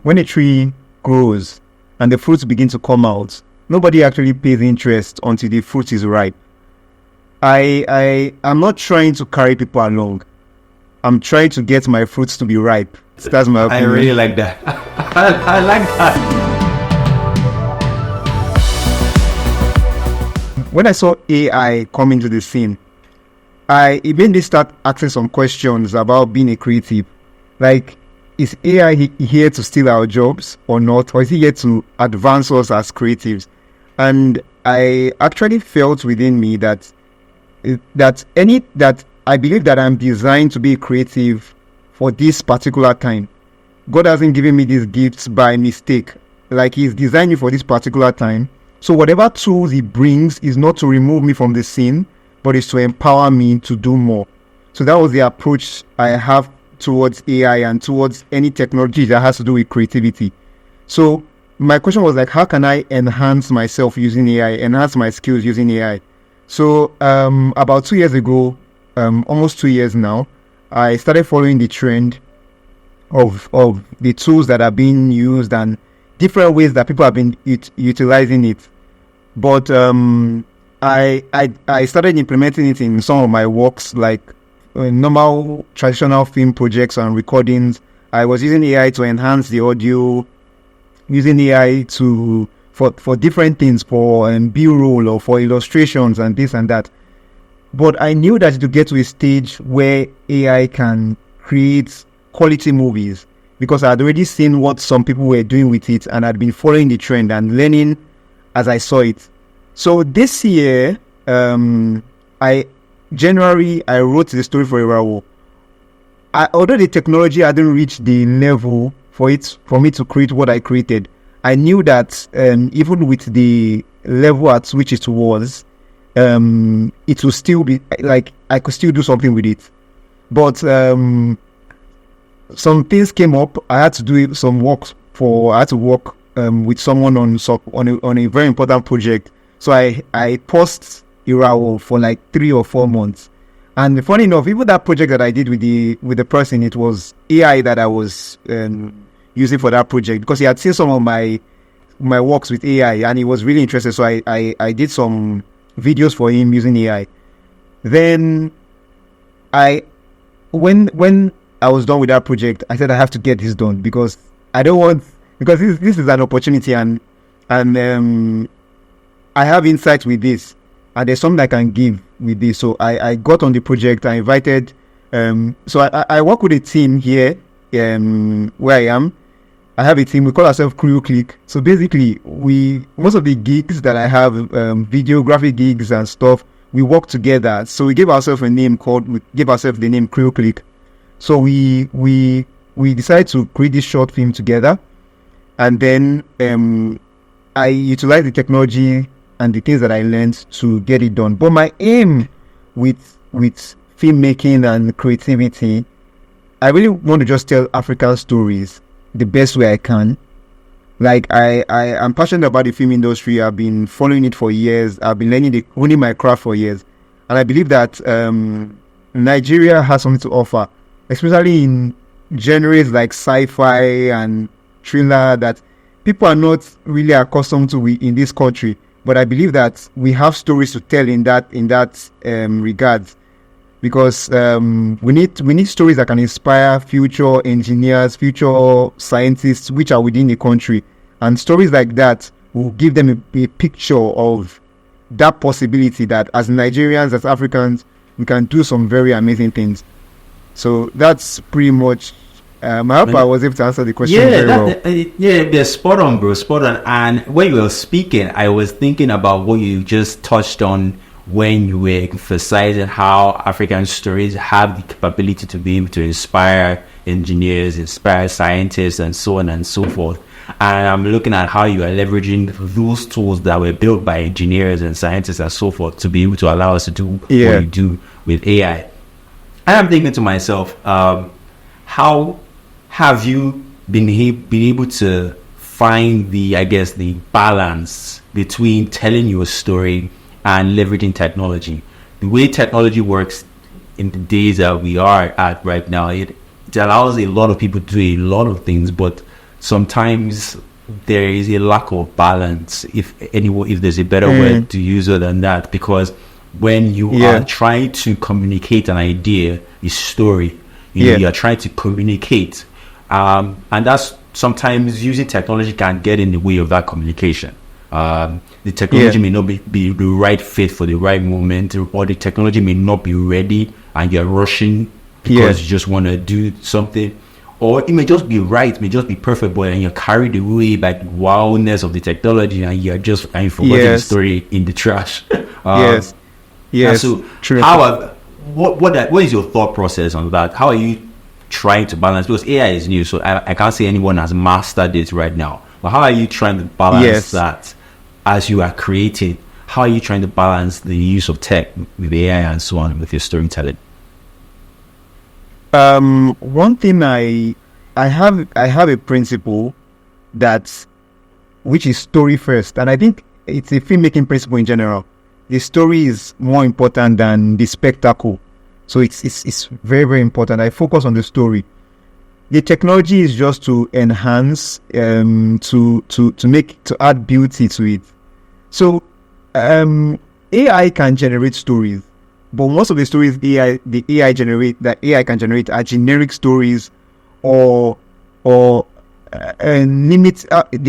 when a tree grows and the fruits begin to come out, nobody actually pays interest until the fruit is ripe. I'm not trying to carry people along. I'm trying to get my fruits to be ripe. That's my opinion. I really like that. I like that. When I saw AI come into the scene, I immediately start asking some questions about being a creative. Like, is AI here to steal our jobs or not? Or is it here to advance us as creatives? And I actually felt within me that I believe that I'm designed to be a creative for this particular time. God hasn't given me these gifts by mistake. Like, He's designed me for this particular time. So whatever tools He brings is not to remove me from the scene, but is to empower me to do more. So that was the approach I have towards AI and towards any technology that has to do with creativity. So my question was like, how can I enhance myself using AI, enhance my skills using AI? So about 2 years ago, almost 2 years now, I started following the trend of the tools that are being used and different ways that people have been utilizing it. But I started implementing it in some of my works, like normal traditional film projects and recordings. I was using AI to enhance the audio, using AI for different things, for B-roll or for illustrations and this and that. But I knew that to get to a stage where AI can create quality movies, because I had already seen what some people were doing with it and I'd been following the trend and learning as I saw it. So this year, January, I wrote the story for Ìràwọ. Although the technology hadn't reached the level for me to create what I created, I knew that even with the level at which it was, it will still be like I could still do something with it. But some things came up. I had to do some work with someone on a very important project. So I paused Ìràwọ for like 3 or 4 months. And funny enough, even that project that I did with the person, it was AI that I was using for that project, because he had seen some of my works with AI and he was really interested. So I did some videos for him using AI. Then when I was done with that project, I said I have to get this done, because this is an opportunity and I have insights with this and there's something I can give with this. So I got on the project. I invited so I work with a team here where I am. I have a team, we call ourselves Kreo Clique. So basically most of the gigs that I have, videographic gigs and stuff, we work together. So we gave ourselves the name Kreo Clique. So we decided to create this short film together, and then I utilized the technology and the things that I learned to get it done. But my aim with filmmaking and creativity, I really want to just tell African stories the best way I can. Like I'm passionate about the film industry. I've been following it for years. I've been honing my craft for years, and I believe that Nigeria has something to offer, especially in genres like sci-fi and thriller that people are not really accustomed to in this country. But I believe that we have stories to tell in that regard, because we need stories that can inspire future engineers, future scientists which are within the country, and stories like that will give them a picture of that possibility that as Nigerians, as Africans, we can do some very amazing things. So that's pretty much. I hope I was able to answer the question very well. Yeah, spot on, bro, spot on. And when you were speaking, I was thinking about what you just touched on when you were emphasizing how African stories have the capability to be able to inspire engineers, inspire scientists, and so on and so forth. And I'm looking at how you are leveraging those tools that were built by engineers and scientists and so forth to be able to allow us to do what you do with AI. And I'm thinking to myself, how have you been able to find the balance between telling your story and leveraging technology? The way technology works in the days that we are at right now, it allows a lot of people to do a lot of things, but sometimes there is a lack of balance, if there's a better word to use other than that, because when you are trying to communicate an idea, a story, you are trying to communicate, and that's sometimes using technology can get in the way of that communication. The technology may not be the right fit for the right moment, or the technology may not be ready and you're rushing because you just want to do something. Or it may just be right, may just be perfect, but and you're carried away by the wildness of the technology, and you're just forgetting the story in the trash. Yes. So, true. What is your thought process on that? How are you trying to balance? Because AI is new, so I can't say anyone has mastered it right now. But how are you trying to balance that as you are creating? How are you trying to balance the use of tech with AI and so on with your storytelling? One thing I have a principle which is story first, and I think it's a filmmaking principle in general. The story is more important than the spectacle, so it's very, very important. I focus on the story. The technology is just to enhance, to add beauty to it. So, AI can generate stories. But most of the stories AI can generate are generic stories, or they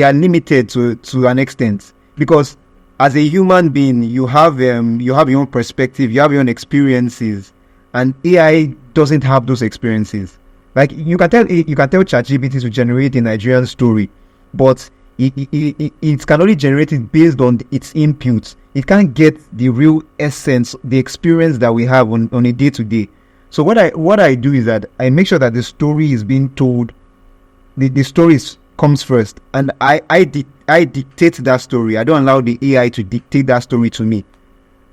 are limited to an extent, because as a human being you have your own perspective, you have your own experiences, and AI doesn't have those experiences. Like you can tell ChatGPT to generate a Nigerian story, but it can only generate it based on its inputs. It can't get the real essence, the experience that we have on a day-to-day. So what I do is that I make sure that the story is being told, the story comes first, and I dictate that story. I don't allow the AI to dictate that story to me.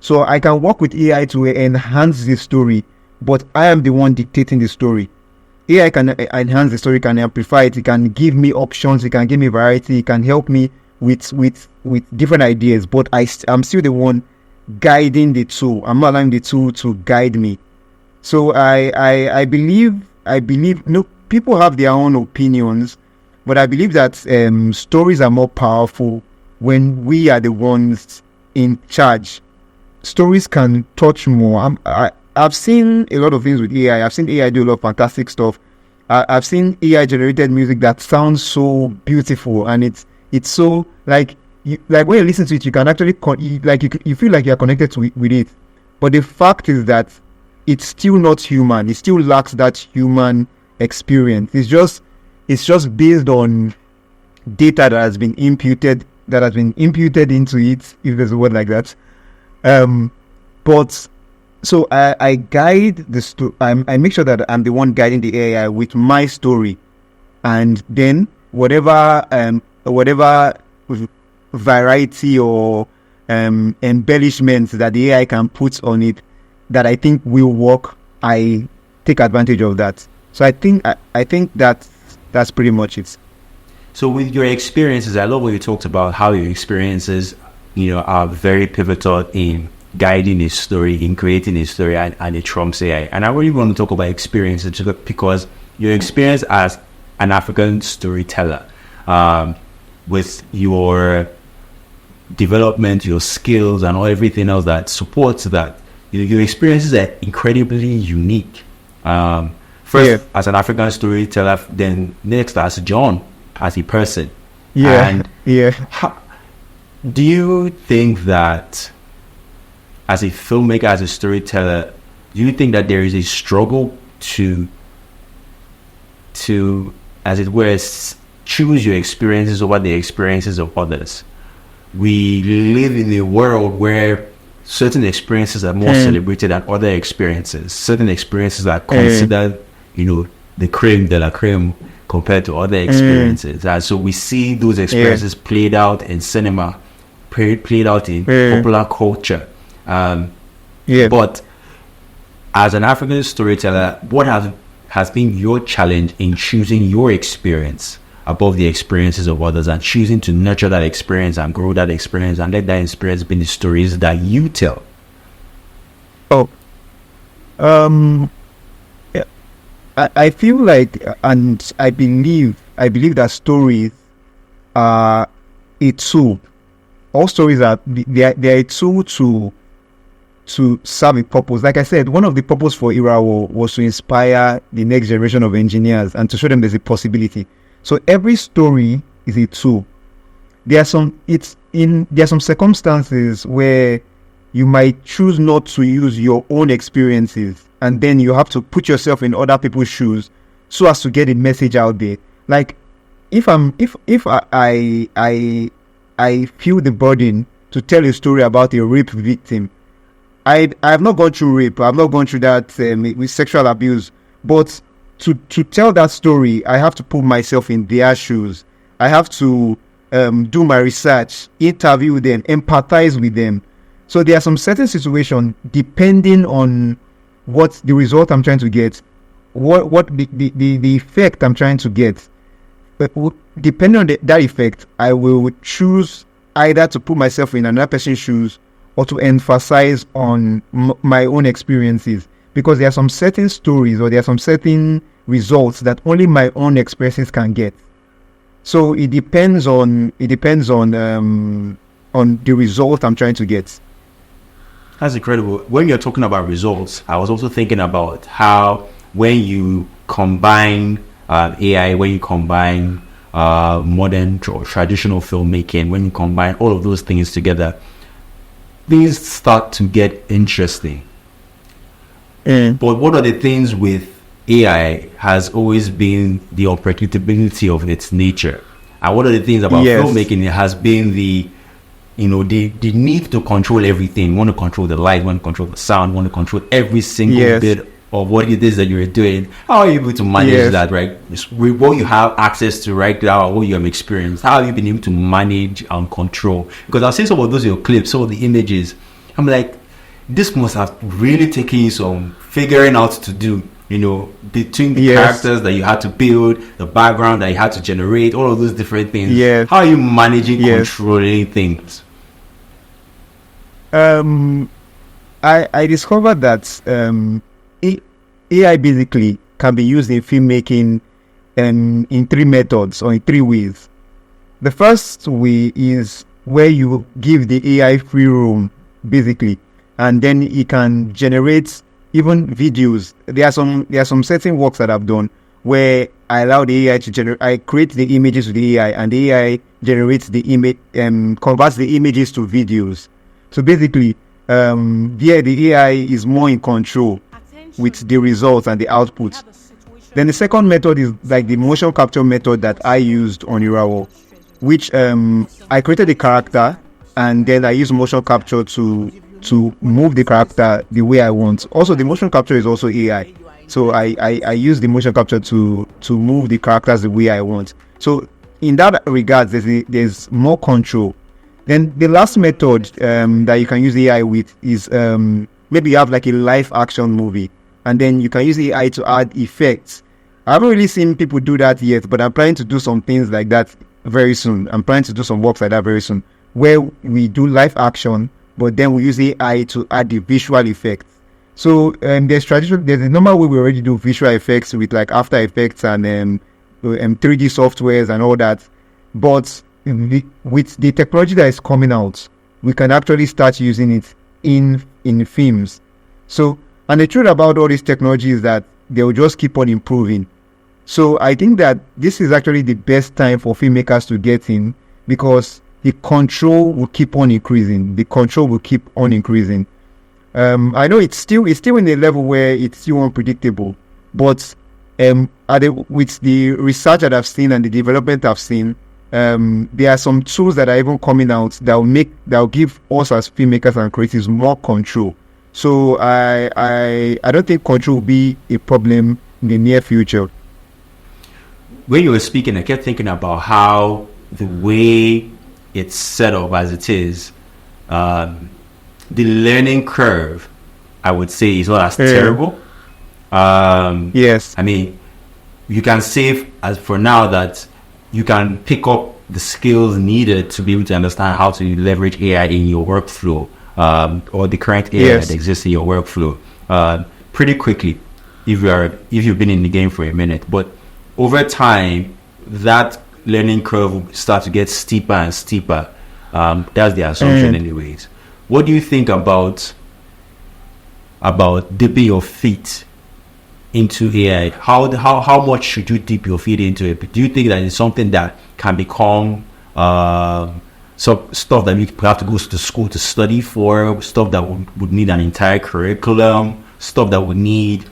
So I can work with AI to enhance the story, but I am the one dictating the story. AI can enhance the story, can amplify it, it can give me options, it can give me variety, it can help me with different ideas, but I'm still the one guiding the tool. I'm not allowing the tool to guide me. So I believe people have their own opinions, but I believe that stories are more powerful when we are the ones in charge. Stories can touch more. I've seen a lot of things with AI. I've seen AI do a lot of fantastic stuff. I've seen AI generated music that sounds so beautiful, and it's so like when you listen to it, you can actually you feel like you're connected with it. But the fact is that it's still not human. It still lacks that human experience. It's just based on data that has been imputed into it, if there's a word like that. But so I guide the story. I make sure that I'm the one guiding the AI with my story, and then whatever variety or embellishments that the AI can put on it that I think will work, I take advantage of that. So I think that's pretty much it. So with your experiences, I love what you talked about, how your experiences, are very pivotal in guiding a story, in creating a story, and it trumps AI. And I really want to talk about experiences because your experience as an African storyteller, with your development, your skills, and everything else that supports that, your experiences are incredibly unique. First, as an African storyteller, then next as John, as a person. Do you think that as a filmmaker, as a storyteller, do you think that there is a struggle to as it were, choose your experiences over the experiences of others? We live in a world where certain experiences are more celebrated than other experiences. Certain experiences are considered, the creme de la creme compared to other experiences. And so we see those experiences played out in cinema, played out in popular culture. But as an African storyteller, what has been your challenge in choosing your experience above the experiences of others, and choosing to nurture that experience and grow that experience and let that experience be the stories that you tell? I feel like, and I believe that stories are a tool. All stories are they are a tool to serve a purpose. Like I said, one of the purpose for Ìràwọ was to inspire the next generation of engineers and to show them there's a possibility. So every story is a tool. There are some circumstances where you might choose not to use your own experiences, and then you have to put yourself in other people's shoes so as to get a message out there. Like if I feel the burden to tell a story about a rape victim. I have not gone through rape. I've not gone through that with sexual abuse. But to tell that story, I have to put myself in their shoes. I have to do my research, interview them, empathize with them. So there are some certain situations, depending on what the result I'm trying to get, what the effect I'm trying to get. But depending on that effect, I will choose either to put myself in another person's shoes or to emphasize on my own experiences, because there are some certain stories or there are some certain results that only my own experiences can get. So it depends on the result I'm trying to get. That's incredible. When you're talking about results, I was also thinking about how when you combine AI, when you combine modern or traditional filmmaking, when you combine all of those things together, things start to get interesting. But one of the things with AI has always been the unpredictability of its nature. And one of the things about filmmaking, it has been the need to control everything. You want to control the light, you want to control the sound, you want to control every single bit of what it is that you're doing. How are you able to manage that, right? With what you have access to right now, what you have experienced, how have you been able to manage and control? Because I've seen some of those your clips, some of the images. I'm like, this must have really taken you some figuring out to do, between the characters that you had to build, the background that you had to generate, all of those different things. How are you managing controlling things? I discovered that AI basically can be used in filmmaking in three methods or in three ways. The first way is where you give the AI free roam, basically, and then it can generate even videos. There are some certain works that I've done where I allow the AI to generate. I create the images with the AI, and the AI generates the image, converts the images to videos. So basically, the AI is more in control with the results and the output. Then the second method is like the motion capture method that I used on Ìràwọ, which I created a character and then I use motion capture to move the character the way I want. Also, the motion capture is also AI. So I use the motion capture to move the characters the way I want. So in that regard, there's more control. Then the last method that you can use AI with is maybe you have like a live action movie, and then you can use AI to add effects. I haven't really seen people do that yet, but I'm planning to do some things like that very soon. I'm planning to do some works like that very soon, where we do live action, but then we use AI to add the visual effects. So there's a normal way we already do visual effects with like After Effects and 3D softwares and all that. But with the technology that is coming out, we can actually start using it in films. So, and the truth about all this technology is that they will just keep on improving. So I think that this is actually the best time for filmmakers to get in, because the control will keep on increasing. I know it's still in a level where it's still unpredictable, but with the research that I've seen and the development I've seen, there are some tools that are even coming out that will give us as filmmakers and creatives more control. So I don't think control will be a problem in the near future. When you were speaking, I kept thinking about how the way it's set up as it is, the learning curve, I would say, is not as terrible. Yes. I mean, you can say as for now that you can pick up the skills needed to be able to understand how to leverage AI in your workflow, or the current AI that exists in your workflow, pretty quickly. if you've been in the game for a minute, but over time that learning curve will start to get steeper and steeper. That's the assumption, anyways. What do you think about dipping your feet into AI? How much should you dip your feet into it? Do you think that it's something that can become some stuff that you have to go to school to study for, stuff that would need an entire curriculum, stuff that would need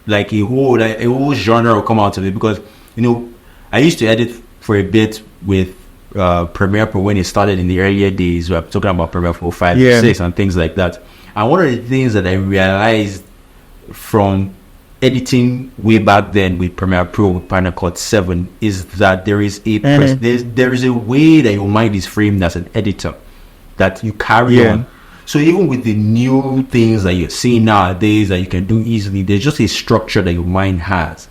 like a whole genre will come out of it? Because I used to edit for a bit with Premiere Pro when it started in the earlier days. We're talking about Premiere Pro 5, 6 and things like that. And one of the things that I realized from editing way back then with Premiere Pro with Final Cut 7 is that there is a way that your mind is framed as an editor that you carry on. So even with the new things that you're seeing nowadays that you can do easily, there's just a structure that your mind has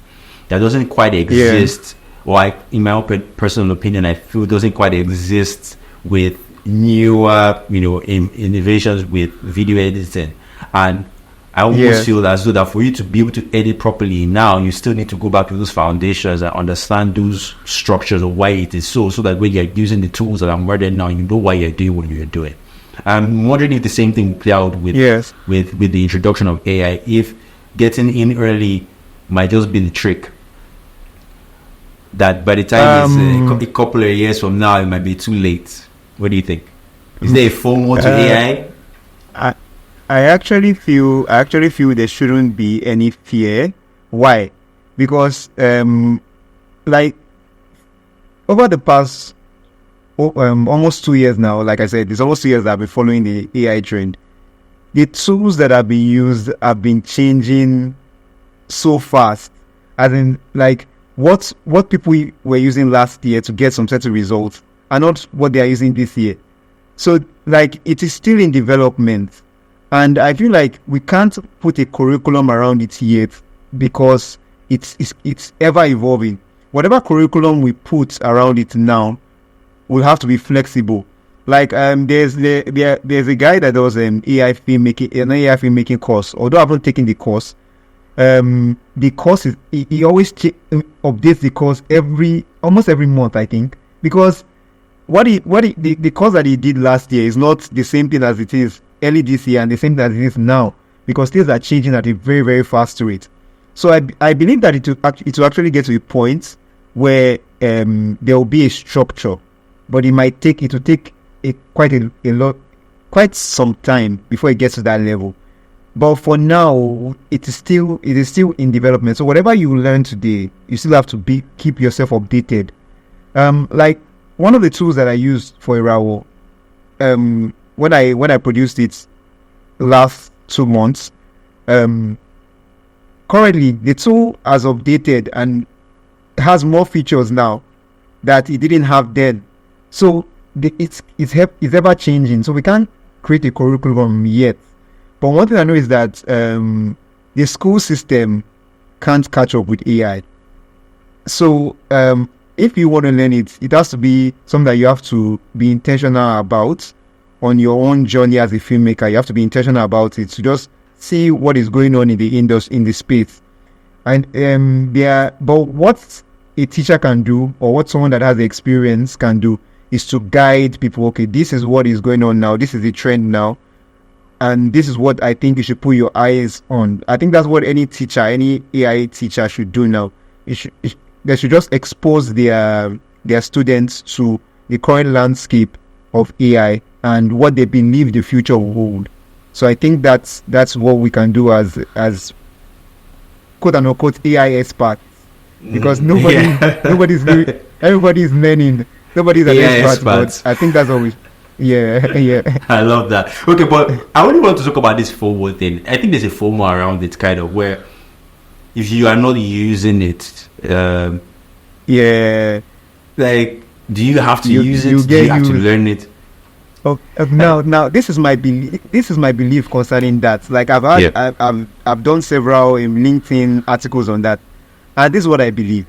that doesn't quite exist, or in my own personal opinion, I feel doesn't quite exist with newer, innovations with video editing. And I almost feel as though that for you to be able to edit properly now, you still need to go back to those foundations and understand those structures of why it is so that when you're using the tools that I'm learning now, you know why you're doing what you're doing. I'm wondering if the same thing will play out with the introduction of AI, if getting in early might just be the trick. That by the time it's a couple of years from now, it might be too late. What do you think? Is there a FOMO to AI? I actually feel there shouldn't be any fear. Why? Because like over the past almost 2 years now, like I said, it's almost 2 years that I've been following the AI trend. The tools that have been used have been changing so fast. As in, like what people were using last year to get some certain results are not what they are using this year. So like it is still in development. And I feel like we can't put a curriculum around it yet because it's ever evolving. Whatever curriculum we put around it now will have to be flexible. Like there's a guy that does an AI filmmaking course. Although I haven't taken the course, the course is he always updates the course almost every month, I think, because the course that he did last year is not the same thing as it is early this year and the same thing as it is now, because things are changing at a very, very fast rate. So I believe that it will actually get to a point where there will be a structure, but it will take quite some time before it gets to that level. But for now, it is still in development. So whatever you learn today, you still have to keep yourself updated. Like one of the tools that I used for Ìràwọ, when I produced it last 2 months, currently the tool has updated and has more features now that it didn't have then. So it's ever changing. So we can't create a curriculum yet. But one thing I know is that the school system can't catch up with AI. So if you want to learn it, it has to be something that you have to be intentional about on your own journey as a filmmaker. You have to be intentional about it to just see what is going on in the industry, in the space. And but what a teacher can do, or what someone that has the experience can do, is to guide people. Okay, this is what is going on now. This is the trend now. And this is what I think you should put your eyes on. I think that's what any teacher, any AI teacher should do now. They should just expose their students to the current landscape of AI and what they believe the future will hold. So I think that's what we can do as quote unquote AI experts, because everybody's learning. Nobody's an expert. But I think that's always. Yeah. I love that. Okay, but I only want to talk about this FOMO thing. I think there's a FOMO around it, kind of, where if you are not using it, like, do you have to use it? Do you have to learn it? Now, this is my belief. This is my belief concerning that. Like, I've done several LinkedIn articles on that, and this is what I believe.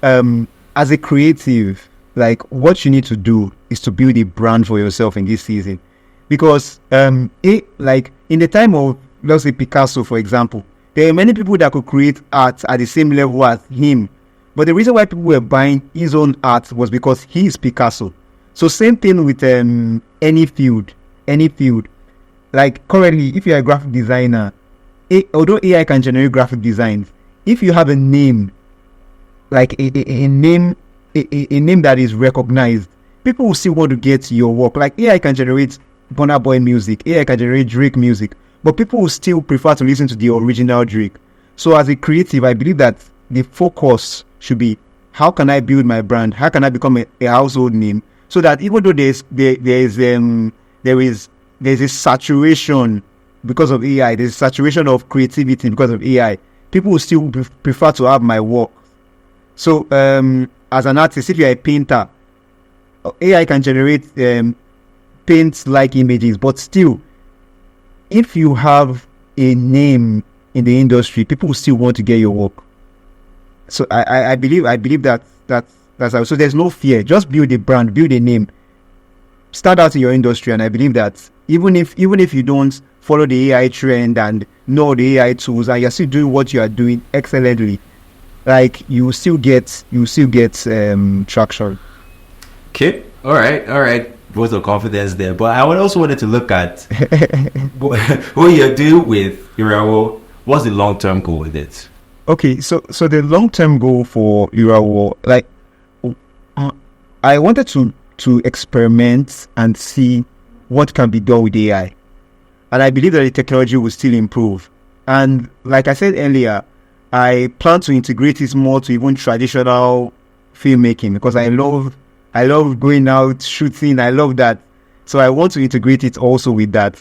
As a creative, like, what you need to do is to build a brand for yourself in this season, because like in the time of, let's say, Picasso, for example, there are many people that could create art at the same level as him. But the reason why people were buying his own art was because he is Picasso. So same thing with any field. Like currently, if you're a graphic designer, although AI can generate graphic designs, if you have a name, like a name that is recognized, people will still want to get your work. Like AI can generate Burna Boy music, AI can generate Drake music, but people will still prefer to listen to the original Drake. So as a creative, I believe that the focus should be, how can I build my brand? How can I become a household name? So that even though there is a saturation because of AI, there's a saturation of creativity because of AI, people will still prefer to have my work. So as an artist, if you're a painter, AI can generate paint-like images, but still, if you have a name in the industry, people will still want to get your work. So I believe that's how. So there's no fear. Just build a brand, build a name, start out in your industry, and I believe that even if you don't follow the AI trend and know the AI tools, and you're still doing what you are doing excellently, like you will still get traction. Okay, all right. Vote of confidence there, but I would also wanted to look at what you're doing with Ìràwọ. What's the long-term goal with it? Okay, so the long-term goal for Ìràwọ, like I wanted to experiment and see what can be done with AI, and I believe that the technology will still improve. And like I said earlier, I plan to integrate it more to even traditional filmmaking, because I love going out shooting. I love that, so I want to integrate it also with that.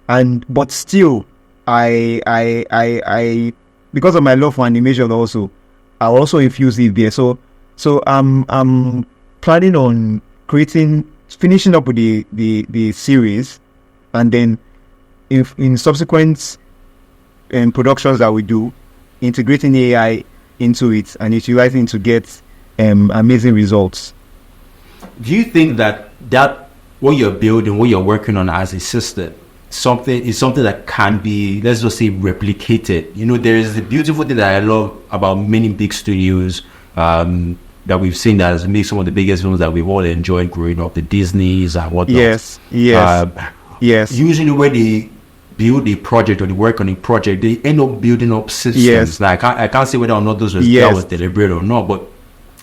But still, I because of my love for animation also, I'll also infuse it there. So I'm planning on finishing up with the series, and then if in subsequent productions that we do, integrating AI into it and utilizing it to get amazing results. Do you think that what you're building, what you're working on as a system, something that can be, let's just say, replicated? You know, there is a beautiful thing that I love about many big studios that we've seen that has made some of the biggest films that we've all enjoyed growing up, the Disneys and whatnot. Yes. Usually when they build a project or they work on a project, they end up building up systems. Yes. Like I can't say whether or not that was deliberate or not, but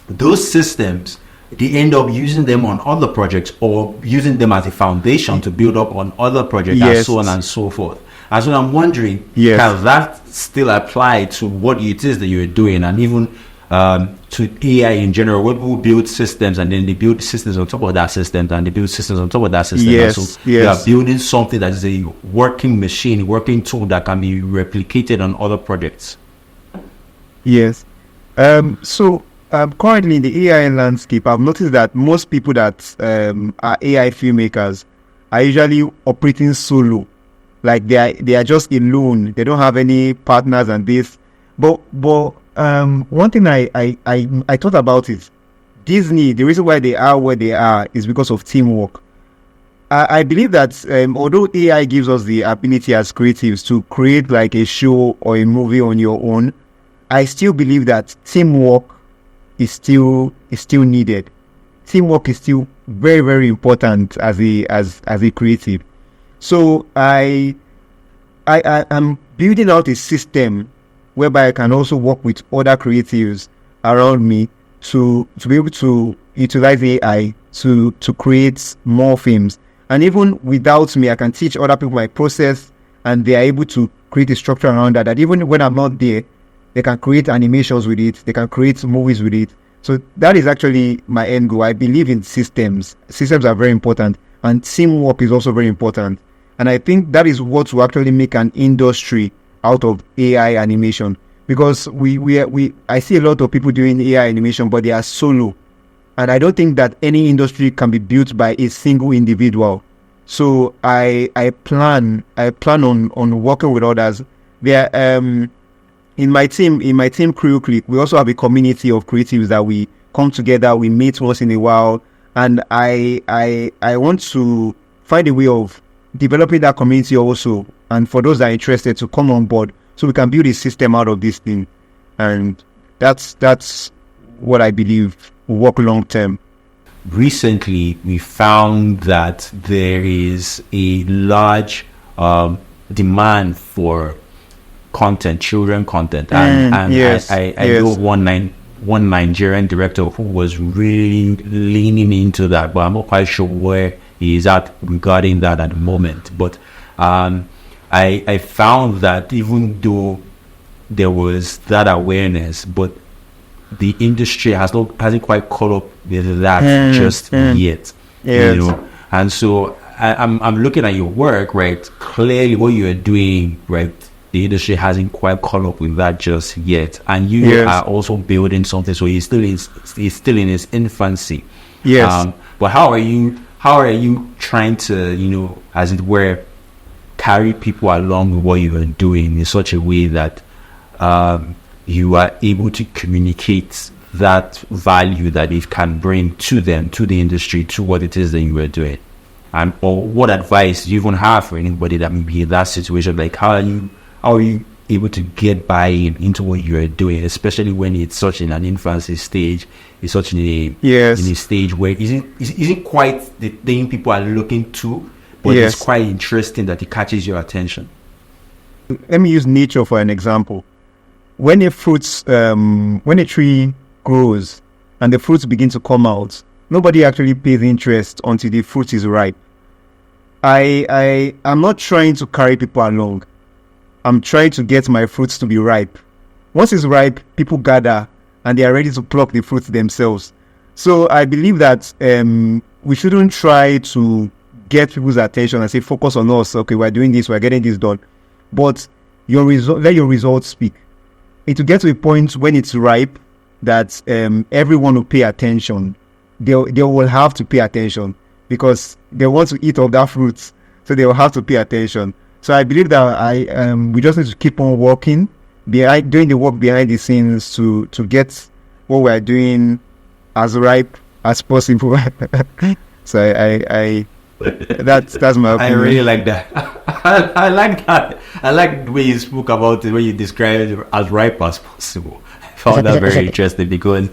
those systems, they end up using them on other projects or using them as a foundation to build up on other projects, and so on and so forth. And so I'm wondering, can that still apply to what it is that you're doing, and even to AI in general, where people build systems and then they build systems on top of that system, and they build systems on top of that system. So you are building something that is a working machine, working tool that can be replicated on other projects. Yes. So currently in the AI landscape, I've noticed that most people that are AI filmmakers are usually operating solo. Like they are just alone. They don't have any partners and this. But one thing I thought about is Disney. The reason why they are where they are is because of teamwork. I believe that although AI gives us the ability as creatives to create like a show or a movie on your own, I still believe that teamwork is still needed. Teamwork is still very, very important as a creative. So I am building out a system whereby I can also work with other creatives around me to be able to utilize AI to create more films. And even without me, I can teach other people my process, and they are able to create a structure around that even when I'm not there, they can create animations with it, they can create movies with it. So that is actually my end goal. I believe in systems. Systems are very important, and teamwork is also very important. And I think that is what will actually make an industry out of AI animation, because I see a lot of people doing AI animation, but they are solo, and I don't think that any industry can be built by a single individual. So I plan on working with others. There in my team Kreo Clique, we also have a community of creatives that we come together, we meet once in a while, and I want to find a way of developing that community also, and for those that are interested to come on board so we can build a system out of this thing, and that's what I believe will work long term. Recently, we found that there is a large demand for content, children content, and yes, I know one Nigerian director who was really leaning into that, but I'm not quite sure where he is at regarding that at the moment. But I found that even though there was that awareness, but the industry hasn't quite caught up with that just yet. Yes. You know, and so I'm looking at your work, right? Clearly, what you are doing, right? The industry hasn't quite caught up with that just yet, and you are also building something. So he's still in his infancy. Yes. But how are you trying to, you know, as it were, carry people along with what you are doing in such a way that you are able to communicate that value that it can bring to them, to the industry, to what it is that you are doing? And or what advice do you even have for anybody that may be in that situation? Like, how are you able to get buy-in into what you are doing, especially when it's such in an infancy stage, it's such in a stage where it isn't quite the thing people are looking to, but it's quite interesting that it catches your attention. Let me use nature for an example. When a tree grows and the fruits begin to come out, nobody actually pays interest until the fruit is ripe. I'm not trying to carry people along. I'm trying to get my fruits to be ripe. Once it's ripe, people gather and they are ready to pluck the fruits themselves. So I believe that we shouldn't try to get people's attention and say, focus on us. Okay, we're doing this, we're getting this done. But let your results speak. It will get to a point when it's ripe that everyone will pay attention. They will have to pay attention because they want to eat of that fruit, so they will have to pay attention. So I believe that we just need to keep on working, doing the work behind the scenes to get what we're doing as ripe as possible. So that's my opinion. I really like that. I like that. I like the way you spoke about it, when you described it as ripe as possible. I found that very interesting because,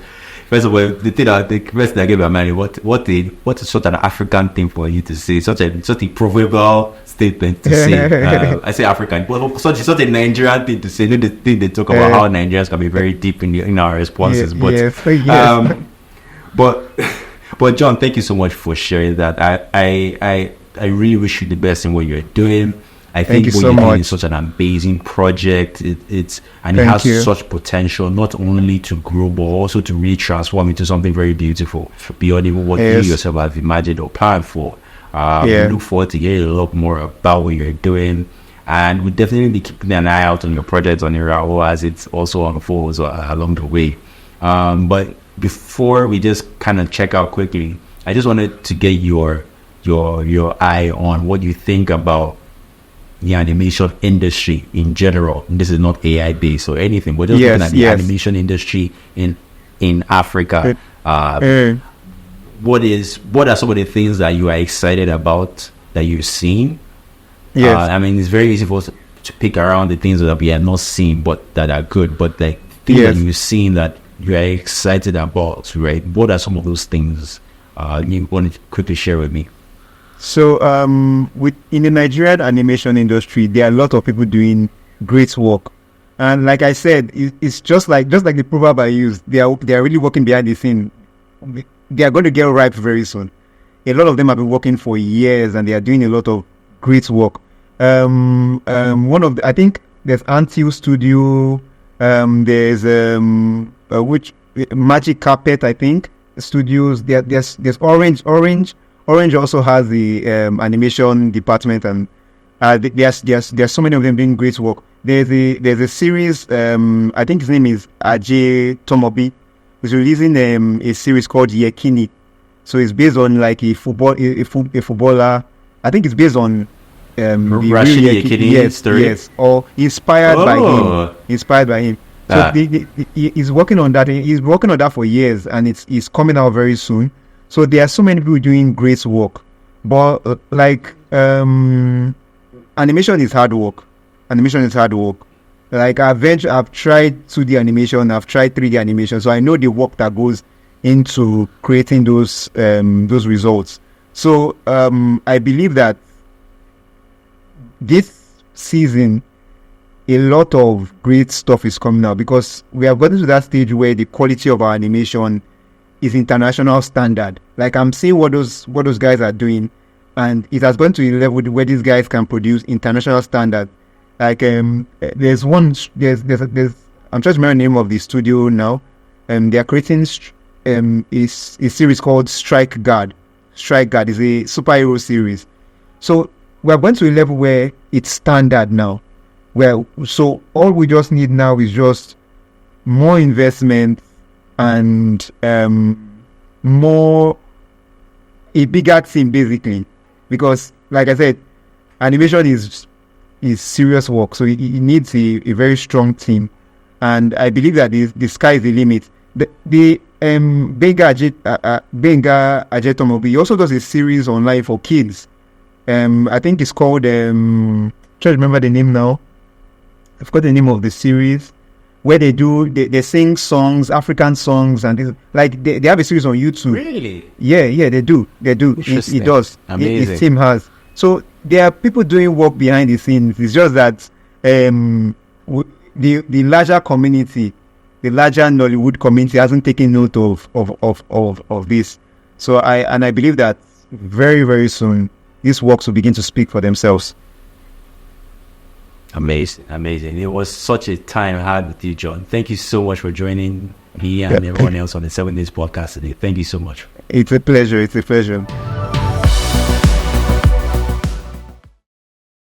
first of all, the question I gave my mind, what is such an African thing for you to say? Such a provable statement to say. I say African, but such a Nigerian thing to say. You know, the thing they talk about how Nigerians can be very deep in our responses. But John, thank you so much for sharing that. I really wish you the best in what you're doing. I think what you're doing is such an amazing project. It has such potential, not only to grow, but also to really transform into something very beautiful beyond even what you yourself have imagined or planned for. We look forward to hearing a lot more about what you're doing. And we'll definitely be keeping an eye out on your project on Ìràwọ as it also unfolds along the way. But before we just kind of check out quickly, I just wanted to get your eye on what you think about the animation industry in general. And this is not AI based or anything, but just looking at the animation industry in Africa. What are some of the things that you are excited about that you've seen? I mean, it's very easy for us to pick around the things that we have not seen but that are good, but the things that you've seen that you are excited about, right? What are some of those things you want to quickly share with me? So in the Nigerian animation industry, there are a lot of people doing great work, and like I said, it's just like the proverb I used. They are really working behind the scene. They are going to get ripe very soon. A lot of them have been working for years, and they are doing a lot of great work. I think there's Antil Studio. There's which Magic Carpet, I think, studios. There's Orange also has the animation department, and there's so many of them doing great work. There's a series. I think his name is Ajay Tomobi. He's releasing a series called Yekini. So it's based on like a footballer. I think it's based on Rashid Yekini story. Yes, or inspired by him. So he's working on that. He's working on that for years, and it's coming out very soon. So there are so many people doing great work, but animation is hard work. Like I've tried 2D animation, I've tried 3D animation, so I know the work that goes into creating those results. So I believe that this season, a lot of great stuff is coming out, because we have gotten to that stage where the quality of our animation is international standard. Like I'm seeing what those guys are doing, and it has gone to a level where these guys can produce international standard. Like there's I'm trying to remember the name of the studio now. They are creating a series called Strike Guard. Strike Guard is a superhero series. So we are going to a level where it's standard now. Well, so all we just need now is just more investment and a bigger team, basically. Because, like I said, animation is serious work, so it needs a very strong team. And I believe that the sky is the limit. The Benga Ajetomobi also does a series online for kids. I think it's called trying to remember the name now. I forgot the name of the series, where they sing songs, African songs, and they have a series on YouTube. Really? Yeah, they do. It does. Amazing. His team has. So there are people doing work behind the scenes. It's just that the larger community, the larger Nollywood community, hasn't taken note of this. So I believe that very, very soon these works will begin to speak for themselves. Amazing. It was such a time I had with you, John. Thank you so much for joining me and everyone else on the 7 Days podcast today. Thank you so much. It's a pleasure.